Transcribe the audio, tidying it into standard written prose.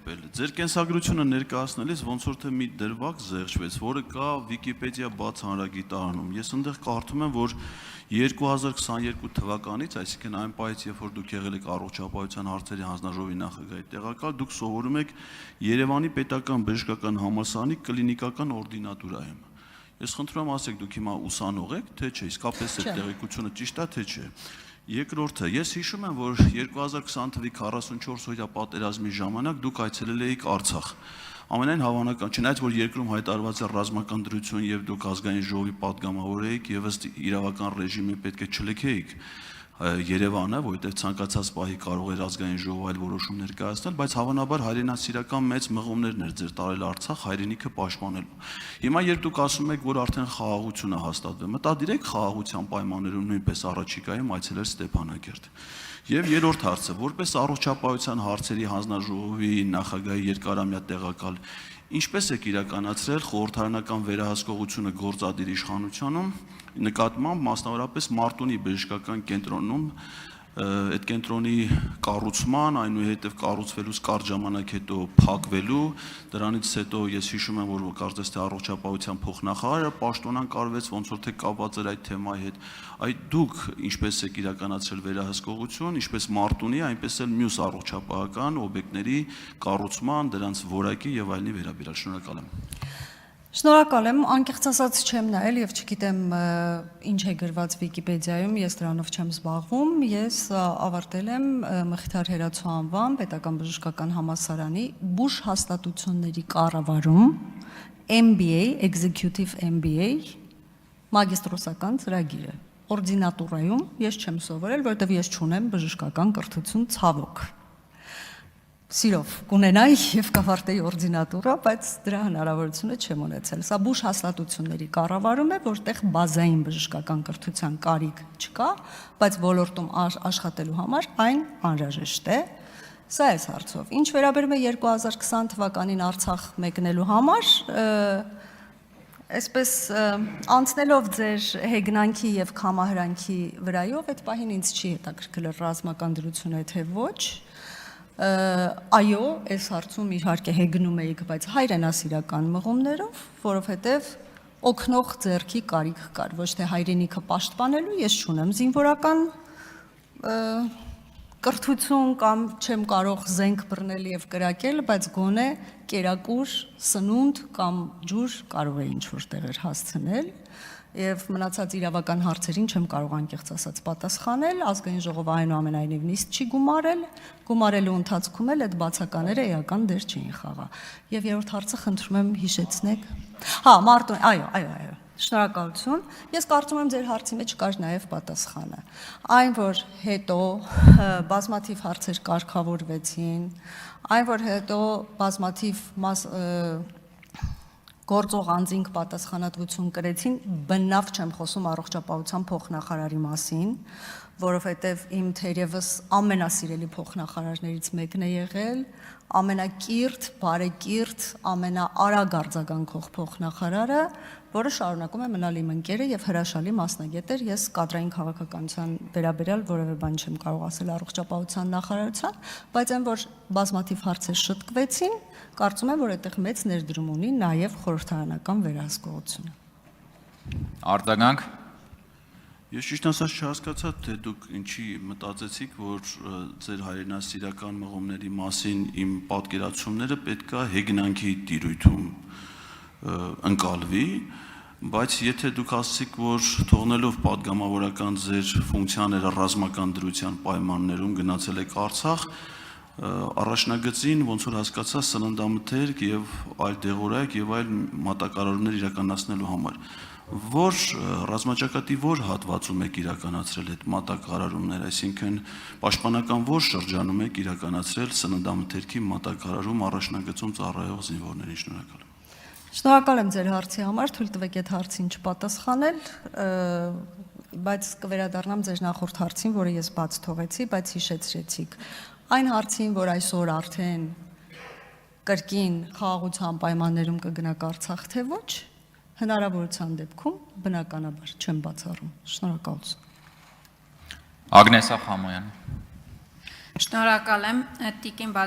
կապել։ Ձեր կենսագրությունը ներկայացնելիս ոնց որ թե մի դրվագ զեղչվեց, որը կա Վիկիպեդիա բաց հանրագիտարանում։ Ես այնտեղ կարդում եմ, որ 2022 թվականից, այսինքն այն պահից, երբ որ դուք եղել եք առողջապահության հարցերի հանձնաժողովի նախագահի տեղակալ, դուք սովորում եք Երևանի պետական բժշկական համալսարանի կլինիկական օրդինատուրայում։ Ես խնդրում եմ ասեք, դուք հիմա ուսանող եք, թե չէ, իսկապես այդ տեղեկությունը ճիշտ է, թե չէ։ Երկրորդը, ես հիշում եմ, որ 2020 թվականի 44-օրյա պատերազմի ժամանակ դուք այցելել եք Արցախ։ Ամենայն հավանական, չնայած որ երկրում հայտարարված է ռազմական դրություն եւ դուք ազգային ժողովի падգամավոր եք եւ ըստ իրավական ռեժիմի պետք է չլքեիք Երևանը, որովհետեւ ցանկացած պահի կարող էր ազգային ժողովը այլ որոշումներ կայացնել, բայց հավանաբար հայրենասիրական մեծ մղումներն էր ձեր տարել Արցախ հայրենիքը պաշտպանելու։ Հիմա երբ դուք ասում եք, որ արդեն խաղաղություն է հաստատվել, մտադիր եք խաղաղության պայմաններում նույնպես առաջիկայում այցելել Ստեփանակերտ։ Եվ երրորդ հարցը, որպես առողջապահության հարցերի հանձնաժողովի նախագահի երկարամյա տեղակալ, ինչպես եք իրականացրել խորհրդարանական վերահսկողությունը գործադիր իշխանությունում, նկատմամբ մասնավորապես Մարտունի բժշկական կենտրոնում այդ կենտրոնի կառուցման, այնուհետև կառուցվելուց կարճ ժամանակ հետո փակվելու, դրանից հետո ես հիշում եմ, որ կարծես թե առողջապահության փոխնախարարը պաշտոնան կարվեց, ոնց որ թե կապված էր այդ թեմայի հետ։ Այդ դուք ինչպես եք իրականացրել վերահսկողություն, ինչպես Մարտունի, այնպես էլ մյուս առողջապահական օբյեկտների կառուցման, դրանց որակի եւ այլնի վերաբերյալ։ Շնորհակալ եմ։ Շնորհակալ եմ, անկեղծ ասած չեմ նայել եւ չգիտեմ ինչ է գրված Վիկիպեդիայում, ես դրանով չեմ զբաղվում, ես ավարտել եմ Մխիթար Հերացու անվան պետական բժշկական համալսարանի բուժ հաստատությունների կառավարում MBA, Executive MBA մագիստրոսական ծրագիրը։ Օրդինատուրայում ես չեմ սովորել, որովհետեւ ես չունեմ բժշկական կրթություն ցավոք։ Սիրով կունենայի եւ կավարտեի օրդինատուրա, բայց դրա հնարավորությունը չեմ ունեցել։ Սա բուժ հաստատությունների կառավարում է, որտեղ բազային բժշկական կրթության կարիք չկա, բայց ոլորտում աշխատելու համար այն անհրաժեշտ է։ Սա է հարցով։ Ինչ վերաբերում է 2020 թվականին Արցախ մեկնելու համար, այսպես անցնելով ձեր հեգնանքի եւ կամահրանքի վրայով, այդ պահին ինձ չի հետաքրքրել ռազմական դրությունը, թե ոչ։ Այո, այս հարցում իհարկե հեգնում էիք, բայց հայրենասիրական մղումներով, որովհետև օգնող ձեռքի կարիք կար, ոչ թե հայրենիքը պաշտպանելու, ես չունեմ զինվորական կրթություն կամ չեմ կարող զենք բռնել եւ կրակել, բայց գոնե կերակուր, սնունդ կամ ջուր կարող է ինչ-որ տեղեր հասցնել եւ մնացած իրավական հարցերին չեմ կարող անկեղծ ասած պատասխանել, ազգային ժողովը այնուամենայնիվ նիստ չի գումարելու ընթացքում էլ այդ բացակաները էական դեր չէին խաղա։ Եվ երրորդ հարցը խնդրում եմ հիշեցնեք։ Հա, Մարտուն, այո, շնորհակալություն։ Ես կարծում եմ ձեր հարցի մեջ կար նաեւ պատասխանը։ Այն որ հետո բազմաթիվ հարցեր կարգավորվեցին, այն որ հետո բազմաթիվ գործող անձինք պատասխանատվություն կրեցին, բնավ չեմ խոսում առողջապահության փոխնախարարի մասին, որովհետև իմ թերևս ամենասիրելի փոխնախարարներից մեկն է եղել, ամենակիրթ, բարեկիրթ, ամենաարագ արձագանքող փոխնախարարը, որը շարունակում է մնալ իմ ընկերը եւ հրաշալի մասնագետ էր, ես կադրային քաղաքականության վերաբերյալ որևէ բան չեմ կարող ասել առողջապահության նախարարության, բայց այն որ բազմաթիվ հարցեր շտկվեցին, կարծում եմ, որ այդտեղ մեծ ներդրում ունի նաեւ խորհրդարանական վերահսկողությունը։ Արձագանք։ Ես ճիշտ ասած չհասկացա, թե դուք ինչի մտածեցիք, որ ձեր հայրենասիրական մղումների մասին իմ պատկերացումները պետքա հեգնանքի տիրույթում ընկալվի, բայց եթե դուք ասացիք, որ թողնելով падգամավորական ձեր ֆունկցիաները ռազմական դրության պայմաններում գնացել եք Արցախ, առաջնագծին ոնց որ հասկացա սննդամթերք եւ այլ դեղորայք եւ այլ մատակարարումներ իրականացնելու համար, որ ռազմաճակատի որ հատվածում եք իրականացրել այդ մատակարարումներ, այսինքն պաշտպանական որ շրջանում եք իրականացրել սննդամթերքի մատակարարում առաջնագծում ծառայող զինվորներին։ Շնորհակալ եմ։ Շնորհակալ եմ ձեր հարցի համար, թույլ տվեք այդ հարցին չպատասխանել, բայց կվերադառնամ ձեր նախորդ հարցին, որը ես բաց թողեցի, բայց հիշեցրեցիք։ Այն հարցին, որ այսօր արդեն կրկին խաղաղության պայմաններում կգնաք Արցախ, թե ոչ, հնարավորության դեպքում բնականաբար չեմ բացառում։ Շնորհակալություն։ Ագնեսա Խամոյան։ Շնորհակալ եմ, Տիկին